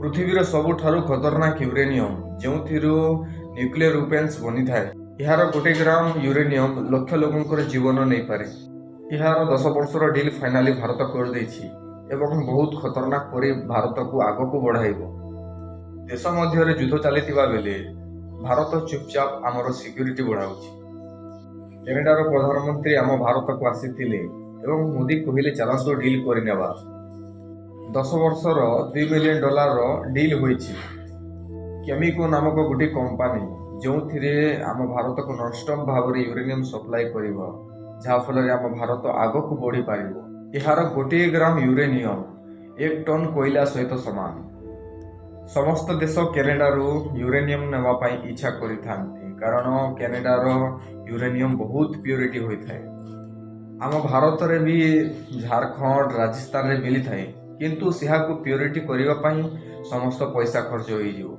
ପୃଥିବୀର ସବୁଠାରୁ ଖତରନାକ ୟୁରେନିୟମ୍ ଯେଉଁଥିରୁ ନ୍ୟୁକ୍ଲିୟର ୱେପନ୍ସ ବନିଥାଏ। ଏହାର 1 ଗ୍ରାମ ୟୁରେନିୟମ୍ ଲକ୍ଷ ଲୋକଙ୍କର ଜୀବନ ନେଇପାରେ। ଏହାର 10 ବର୍ଷର ଡିଲ୍ ଫାଇନାଲି ଭାରତ କରିଦେଇଛି ଏବଂ ବହୁତ ଖତରନାକ କରି ଭାରତକୁ ଆଗକୁ ବଢ଼ାଇବ। ଦେଶ ମଧ୍ୟରେ ଯୁଦ୍ଧ ଚାଲିଥିବା ବେଳେ ଭାରତ ଚୁପଚାପ ଆମର ସିକ୍ୟୁରିଟି ବଢ଼ାଉଛି। କାନାଡାର ପ୍ରଧାନମନ୍ତ୍ରୀ ଆମ ଭାରତକୁ ଆସିଥିଲେ ଏବଂ ମୋଦି କହିଲେ ଚାଲନ୍ତୁ ଡିଲ୍ କରିନେବା। 10 ବର୍ଷର $2 ମିଲିୟନ ଡିଲ୍ ହୋଇଛି। କେମିକୋ ନାମକ ଗୋଟିଏ କମ୍ପାନୀ ଯେଉଁଥିରେ ଆମ ଭାରତକୁ ନନଷ୍ଟପ୍ ଭାବରେ ୟୁରେନିୟମ୍ ସପ୍ଲାଏ କରିବ, ଯାହାଫଳରେ ଆମ ଭାରତ ଆଗକୁ ବଢ଼ିପାରିବ। ଏହାର 1 ଗ୍ରାମ ୟୁରେନିୟମ୍ 1 ଟନ୍ କୋଇଲା ସହିତ ସମାନ। ସମସ୍ତ ଦେଶ କାନାଡାରୁ ୟୁରେନିୟମ୍ ନେବା ପାଇଁ ଇଚ୍ଛା କରିଥାନ୍ତି କାରଣ କାନାଡାର ୟୁରେନିୟମ୍ ବହୁତ ପ୍ୟୁରିଟି ହୋଇଥାଏ। ଆମ ଭାରତରେ ବି ଝାଡ଼ଖଣ୍ଡ ରାଜସ୍ଥାନରେ ମିଳିଥାଏ, କିନ୍ତୁ ଏହାକୁ ପ୍ୟୁରିଟି କରିବା ପାଇଁ ସମସ୍ତ ପଇସା ଖର୍ଚ୍ଚ ହୋଇଯିବ।